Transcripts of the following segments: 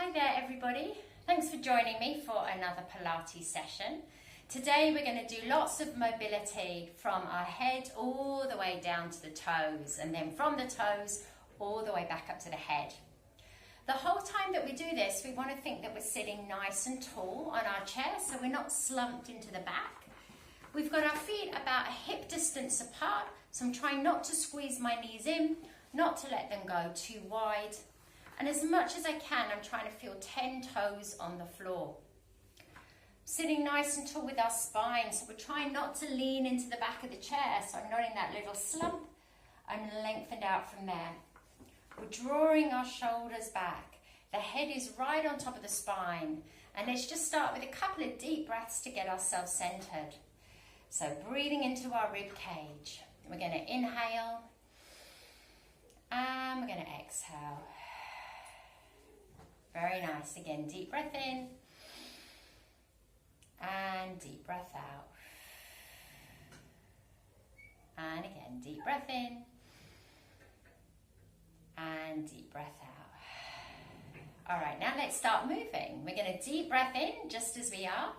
Hi there everybody, thanks for joining me for another Pilates session. Today we're going to do lots of mobility from our head all the way down to the toes, and then from the toes all the way back up to the head. The whole time that we do this, we want to think that we're sitting nice and tall on our chair so we're not slumped into the back. We've got our feet about a hip distance apart, so I'm trying not to squeeze my knees in, not to let them go too wide. And as much as I can, I'm trying to feel 10 toes on the floor. Sitting nice and tall with our spine, so we're trying not to lean into the back of the chair, so I'm not in that little slump. I'm lengthened out from there. We're drawing our shoulders back. The head is right on top of the spine. And let's just start with a couple of deep breaths to get ourselves centered. So breathing into our rib cage. We're going to inhale. And we're going to exhale. Very nice. Again, deep breath in. And deep breath out. And again, deep breath in. And deep breath out. All right, now let's start moving. We're going to deep breath in just as we are.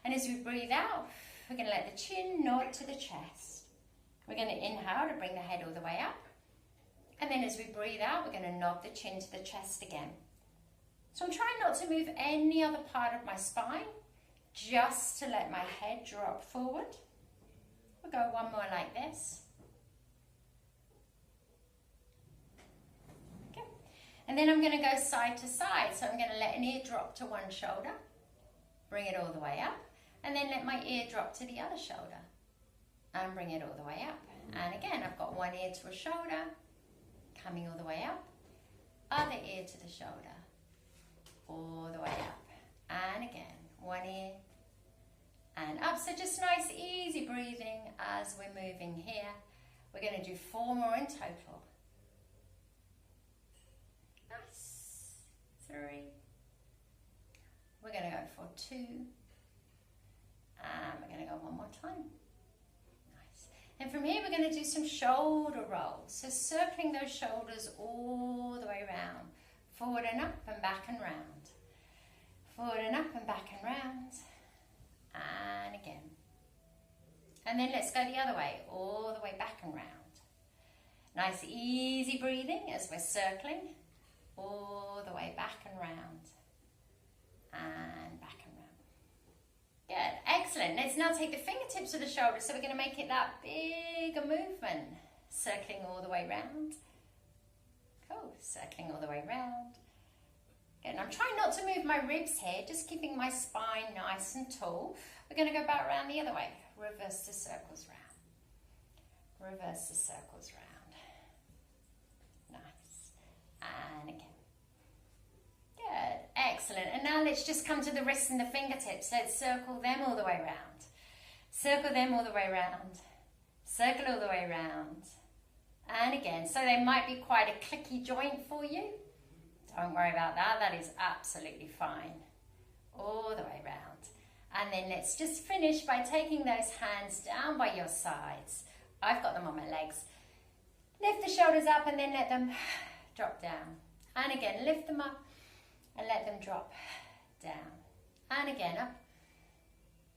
And as we breathe out, we're going to let the chin nod to the chest. We're going to inhale to bring the head all the way up. And then as we breathe out, we're going to nod the chin to the chest again. So I'm trying not to move any other part of my spine, just to let my head drop forward. We'll go one more like this. Okay. And then I'm going to go side to side. So I'm going to let an ear drop to one shoulder, bring it all the way up, and then let my ear drop to the other shoulder, and bring it all the way up. And again, I've got one ear to a shoulder, coming all the way up, other ear to the shoulder, all the way up, and again, one ear and up. So just nice easy breathing as we're moving here. We're going to do 4 more in total. Nice. 3. We're going to go for 2, and we're going to go one more time. Nice. And from here we're going to do some shoulder rolls, so circling those shoulders all the way around. Forward and up and back and round. Forward and up and back and round. And again. And then let's go the other way, all the way back and round. Nice easy breathing as we're circling, all the way back and round. And back and round. Good, excellent. Let's now take the fingertips of the shoulders, so we're going to make it that bigger movement. Circling all the way round. Cool, circling all the way round. Good, and I'm trying not to move my ribs here, just keeping my spine nice and tall. We're going to go back around the other way. Reverse the circles round. Reverse the circles round. Nice. And again. Good, excellent. And now let's just come to the wrists and the fingertips. Let's circle them all the way round. Circle them all the way round. Circle all the way round. And again, so they might be quite a clicky joint for you. Don't worry about that, that is absolutely fine. All the way round. And then let's just finish by taking those hands down by your sides. I've got them on my legs. Lift the shoulders up and then let them drop down. And again, lift them up and let them drop down. And again, up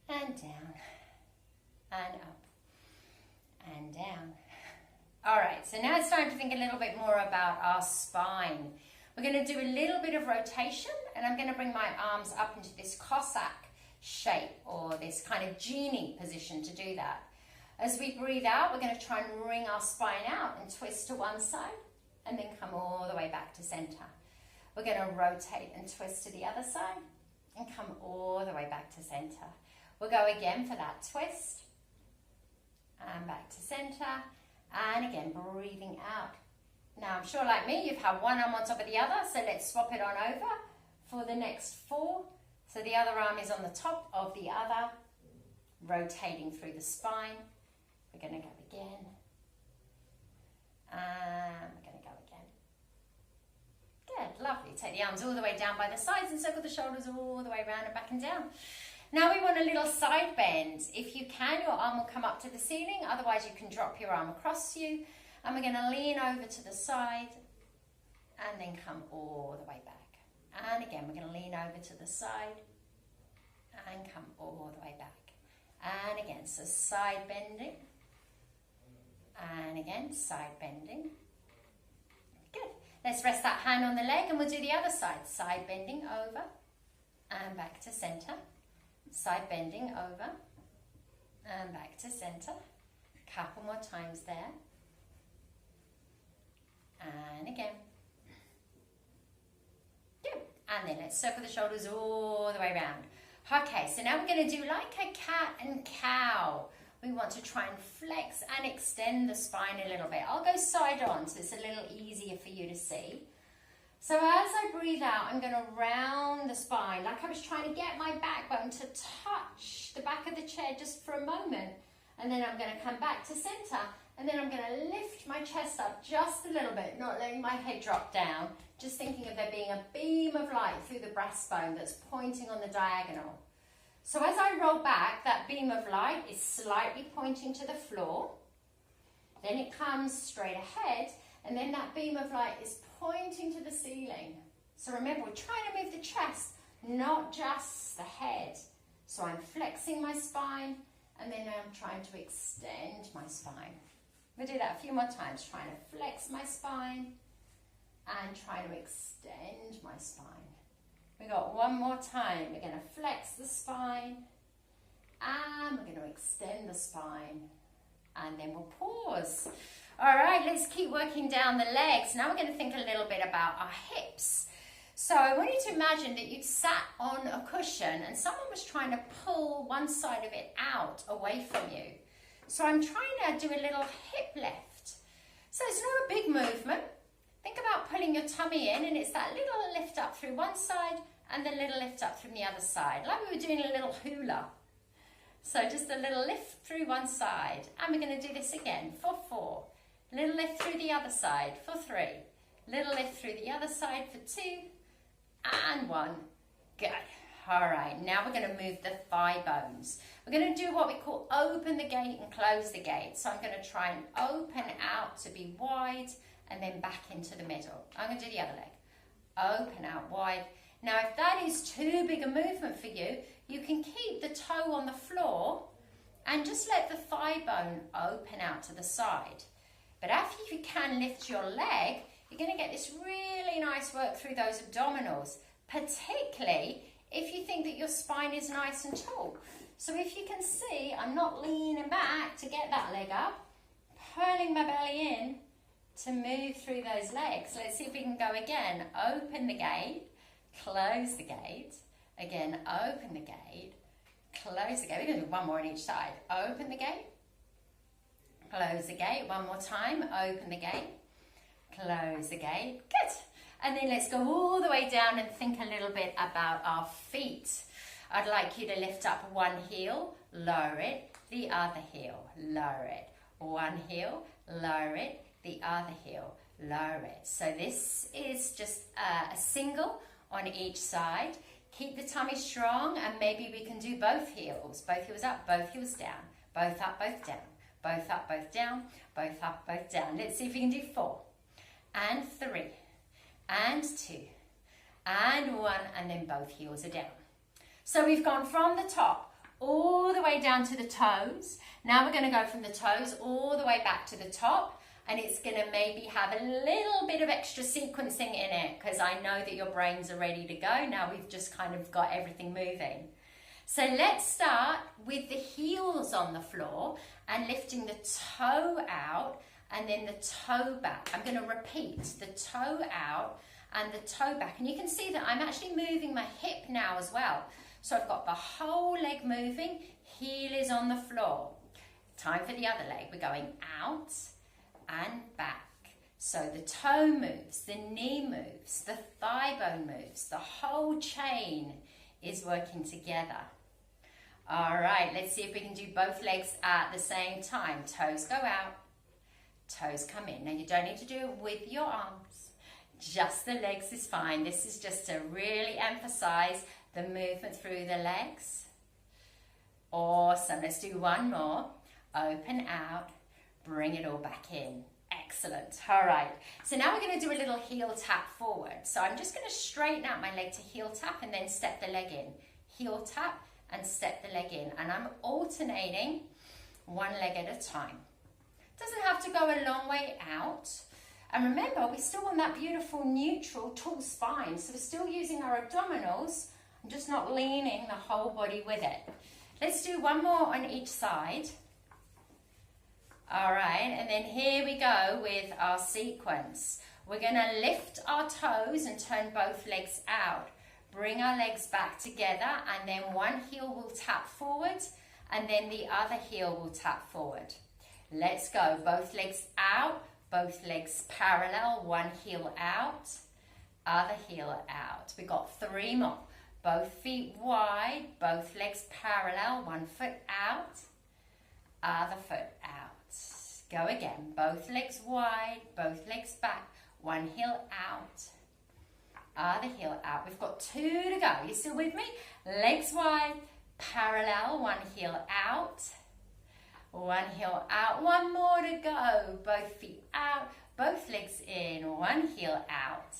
and down and up and down. All right, so now it's time to think a little bit more about our spine. We're going to do a little bit of rotation, and I'm going to bring my arms up into this Cossack shape, or this kind of genie position to do that. As we breathe out, we're going to try and wring our spine out and twist to one side, and then come all the way back to center. We're going to rotate and twist to the other side, and come all the way back to center. We'll go again for that twist, and back to center. And again, breathing out. Now, I'm sure like me, you've had one arm on top of the other, so let's swap it on over for the next 4. So the other arm is on the top of the other, rotating through the spine. We're going to go again. And we're going to go again. Good, lovely. Take the arms all the way down by the sides and circle the shoulders all the way around and back and down. Now we want a little side bend. If you can, your arm will come up to the ceiling. Otherwise, you can drop your arm across you. And we're going to lean over to the side and then come all the way back. And again, we're going to lean over to the side and come all the way back. And again, so side bending. And again, side bending. Good. Let's rest that hand on the leg and we'll do the other side. Side bending over and back to center. Side bending over and back to center. Couple more times there. And again. Good. And then let's circle the shoulders all the way around. Okay, so now we're going to do like a cat and cow. We want to try and flex and extend the spine a little bit. I'll go side on so it's a little easier for you to see. So as I breathe out, I'm going to round the spine like I was trying to get my backbone to touch the back of the chair just for a moment. And then I'm going to come back to center. And then I'm going to lift my chest up just a little bit, not letting my head drop down. Just thinking of there being a beam of light through the breastbone that's pointing on the diagonal. So as I roll back, that beam of light is slightly pointing to the floor. Then it comes straight ahead, and then that beam of light is pointing to the ceiling. So remember, we're trying to move the chest, not just the head. So I'm flexing my spine, and then I'm trying to extend my spine. We'll do that a few more times, trying to flex my spine and trying to extend my spine. We got one more time. We're going to flex the spine and we're going to extend the spine, and then we'll pause. All right, let's keep working down the legs. Now we're going to think a little bit about our hips. So I want you to imagine that you'd sat on a cushion and someone was trying to pull one side of it out away from you. So I'm trying to do a little hip lift. So it's not a big movement. Think about pulling your tummy in, and it's that little lift up through one side and the little lift up from the other side, like we were doing a little hula. So just a little lift through one side. And we're going to do this again for 4. Little lift through the other side for 3. Little lift through the other side for 2. And 1. Good. All right, now we're going to move the thigh bones. We're going to do what we call open the gate and close the gate. So I'm going to try and open out to be wide and then back into the middle. I'm going to do the other leg. Open out wide. Now, if that is too big a movement for you, you can keep the toe on the floor and just let the thigh bone open out to the side. But after you can lift your leg, you're going to get this really nice work through those abdominals, particularly if you think that your spine is nice and tall. So if you can see, I'm not leaning back to get that leg up, pulling my belly in to move through those legs. Let's see if we can go again. Open the gate, close the gate. Again, open the gate, close the gate. We're going to do one more on each side. Open the gate, close the gate. One more time. Open the gate, close the gate. Good. And then let's go all the way down and think a little bit about our feet. I'd like you to lift up one heel, lower it, the other heel, lower it. One heel, lower it, the other heel, lower it. So this is just a single on each side. Keep the tummy strong, and maybe we can do both heels up, both heels down, both up, both down, both up, both down, both up, both down. Let's see if we can do 4 and 3 and 2 and 1, and then both heels are down. So we've gone from the top all the way down to the toes. Now we're going to go from the toes all the way back to the top, and it's going to maybe have a little bit of extra sequencing in it because I know that your brains are ready to go. Now we've just kind of got everything moving. So let's start with the heels on the floor and lifting the toe out and then the toe back. I'm going to repeat the toe out and the toe back. And you can see that I'm actually moving my hip now as well. So I've got the whole leg moving, heel is on the floor. Time for the other leg. We're going out and back. So the toe moves, the knee moves, the thigh bone moves, the whole chain is working together. All right, let's see if we can do both legs at the same time. Toes go out, toes come in. Now you don't need to do it with your arms, just the legs is fine. This is just to really emphasize the movement through the legs. Awesome, let's do one more. Open out, bring it all back in. Excellent. All right. So now we're going to do a little heel tap forward. So I'm just going to straighten out my leg to heel tap and then step the leg in. Heel tap and step the leg in. And I'm alternating one leg at a time. Doesn't have to go a long way out. And remember, we still want that beautiful neutral tall spine. So we're still using our abdominals. I'm just not leaning the whole body with it. Let's do one more on each side. All right, and then here we go with our sequence. We're going to lift our toes and turn both legs out. Bring our legs back together, and then one heel will tap forward, and then the other heel will tap forward. Let's go. Both legs out, both legs parallel, one heel out, other heel out. We got 3 more. Both feet wide, both legs parallel, one foot out, other foot out. Go again. Both legs wide, both legs back, one heel out, other heel out. We've got 2 to go. You still with me? Legs wide, parallel, one heel out, one heel out. 1 more to go. Both feet out, both legs in, one heel out,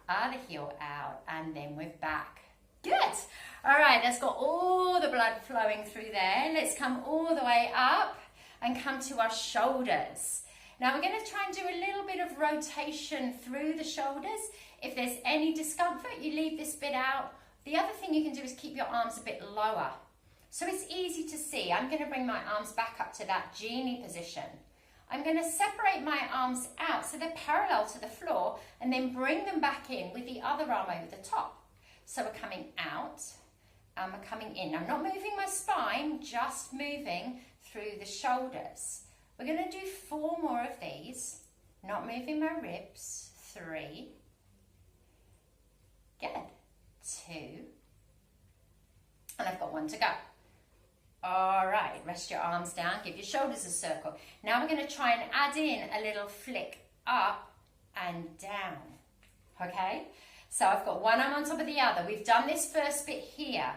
other heel out, and then we're back. Good. All right, that's got all the blood flowing through there. Let's come all the way up and come to our shoulders. Now we're going to try and do a little bit of rotation through the shoulders. If there's any discomfort, you leave this bit out. The other thing you can do is keep your arms a bit lower. So it's easy to see. I'm going to bring my arms back up to that genie position. I'm going to separate my arms out so they're parallel to the floor and then bring them back in with the other arm over the top. So we're coming out and we're coming in. I'm not moving my spine, just moving through the shoulders. We're going to do 4 more of these, not moving my ribs. 3, good, 2, and I've got 1 to go. All right, rest your arms down, give your shoulders a circle. Now we're going to try and add in a little flick up and down, okay? So I've got one arm on top of the other. We've done this first bit here.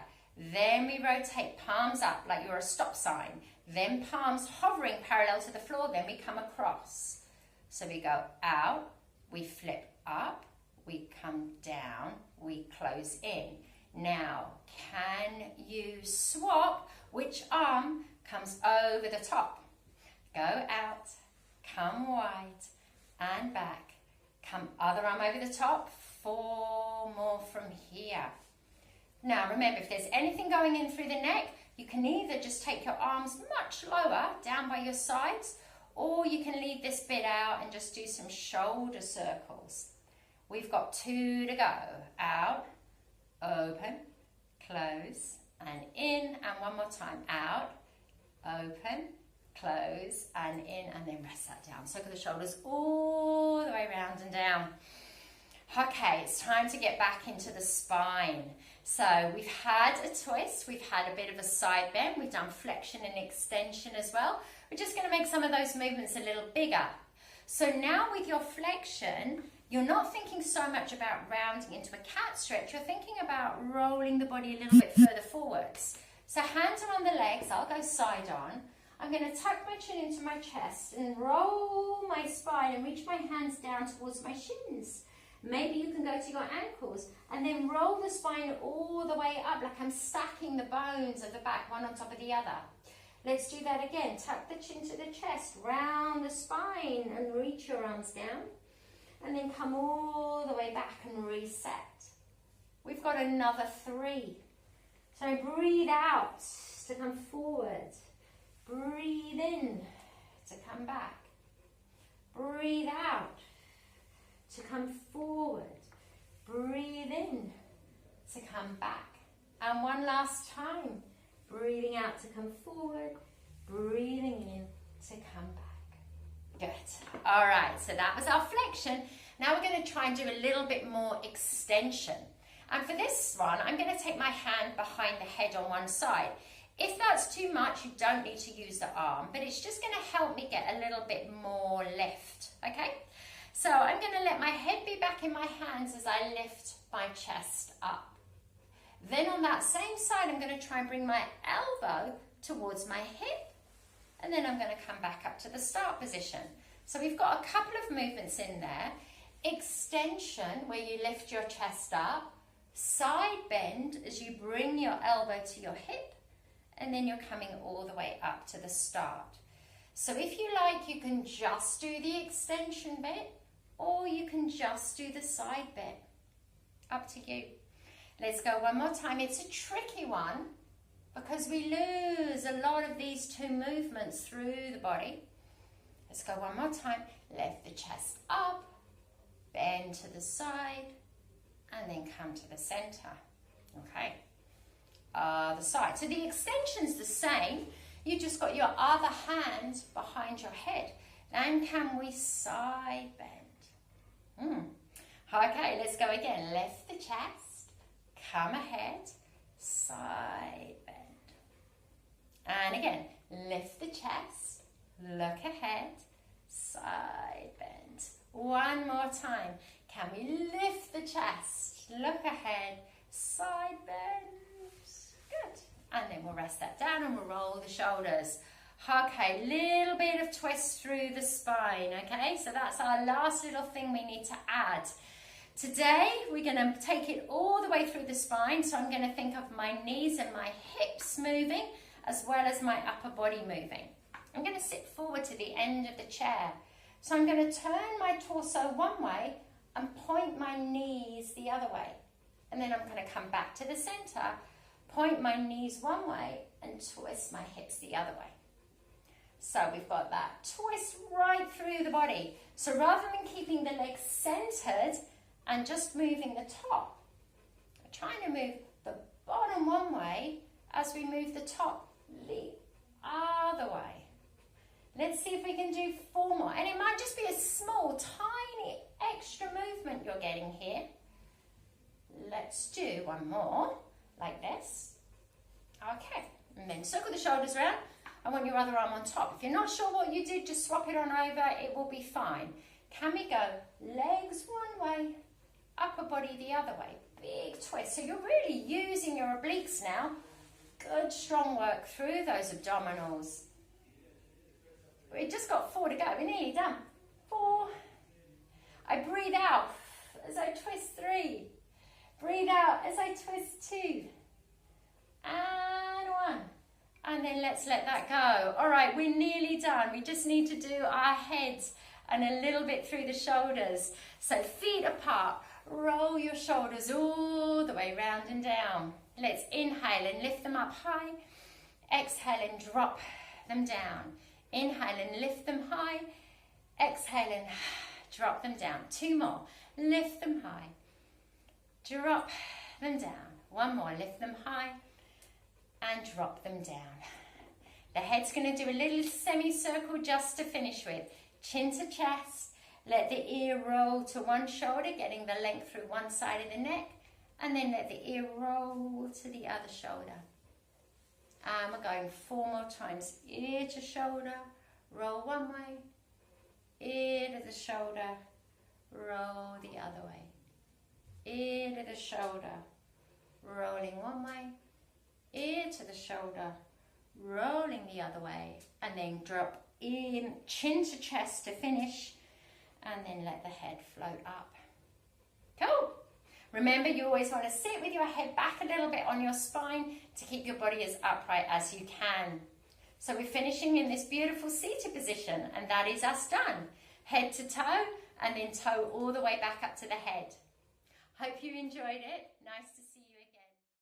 Then we rotate palms up like you're a stop sign. Then palms hovering parallel to the floor. Then we come across. So we go out, we flip up, we come down, we close in. Now, can you swap which arm comes over the top? Go out, come wide and back. Come other arm over the top. 4 more from here. Now remember, if there's anything going in through the neck, you can either just take your arms much lower down by your sides, or you can leave this bit out and just do some shoulder circles. We've got 2 to go. Out, open, close, and in, and 1 more time. Out, open, close, and in, and then rest that down. Circle the shoulders all the way around and down. Okay, it's time to get back into the spine. So we've had a twist, we've had a bit of a side bend, we've done flexion and extension as well. We're just going to make some of those movements a little bigger. So now with your flexion, you're not thinking so much about rounding into a cat stretch, you're thinking about rolling the body a little bit further forwards. So hands are on the legs, I'll go side on. I'm going to tuck my chin into my chest and roll my spine and reach my hands down towards my shins. Maybe you can go to your ankles and then roll the spine all the way up like I'm stacking the bones of the back one on top of the other. Let's do that again. Tuck the chin to the chest, round the spine and reach your arms down. And then come all the way back and reset. We've got another 3. So breathe out to come forward. Breathe in to come back. Breathe out to come forward. Breathe in to come back. And one last time. Breathing out to come forward. Breathing in to come back. Good. All right, so that was our flexion. Now we're going to try and do a little bit more extension. And for this one, I'm going to take my hand behind the head on one side. If that's too much, you don't need to use the arm, but it's just going to help me get a little bit more lift, okay? So I'm going to let my head be back in my hands as I lift my chest up. Then on that same side, I'm going to try and bring my elbow towards my hip, and then I'm going to come back up to the start position. So we've got a couple of movements in there. Extension, where you lift your chest up. Side bend as you bring your elbow to your hip, and then you're coming all the way up to the start. So if you like, you can just do the extension bit, or you can just do the side bit. Up to you. Let's go one more time. It's a tricky one because we lose a lot of these two movements through the body. Let's go one more time. Lift the chest up, bend to the side, and then come to the center. Okay. Other side. So the extension's the same. You just got your other hand behind your head. And can we side bend? Okay, let's go again. Lift the chest, come ahead, side bend. And again, lift the chest, look ahead, side bend. One more time. Can we lift the chest, look ahead, side bend? Good. And then we'll rest that down and we'll roll the shoulders. Okay, little bit of twist through the spine, okay? So that's our last little thing we need to add. Today, we're going to take it all the way through the spine. So I'm going to think of my knees and my hips moving, as well as my upper body moving. I'm going to sit forward to the end of the chair. So I'm going to turn my torso one way and point my knees the other way. And then I'm going to come back to the center, point my knees one way and twist my hips the other way. So we've got that twist right through the body. So rather than keeping the legs centered and just moving the top, we're trying to move the bottom one way as we move the top the other way. Let's see if we can do 4 more. And it might just be a small, tiny extra movement you're getting here. Let's do 1 more, like this. Okay, and then circle the shoulders around. I want your other arm on top. If you're not sure what you did, just swap it on over. It will be fine. Can we go legs one way, upper body the other way? Big twist. So you're really using your obliques now. Good strong work through those abdominals. We've just got 4 to go. We're nearly done. 4. I breathe out as I twist 3. Breathe out as I twist 2. And 1. And then let's let that go. All right, we're nearly done. We just need to do our heads and a little bit through the shoulders. So feet apart, roll your shoulders all the way round and down. Let's inhale and lift them up high. Exhale and drop them down. Inhale and lift them high. Exhale and drop them down. 2 more. Lift them high. Drop them down. 1 more. Lift them high. And drop them down. The head's going to do a little semicircle just to finish with. Chin to chest. Let the ear roll to one shoulder, getting the length through one side of the neck. And then let the ear roll to the other shoulder. And we're going 4 more times. Ear to shoulder. Roll one way. Ear to the shoulder. Roll the other way. Ear to the shoulder. Rolling one way. Ear to the shoulder, rolling the other way, and then drop in, chin to chest to finish, and then let the head float up. Cool. Remember, you always want to sit with your head back a little bit on your spine to keep your body as upright as you can. So we're finishing in this beautiful seated position, and that is us done. Head to toe, and then toe all the way back up to the head. Hope you enjoyed it. Nice to see you.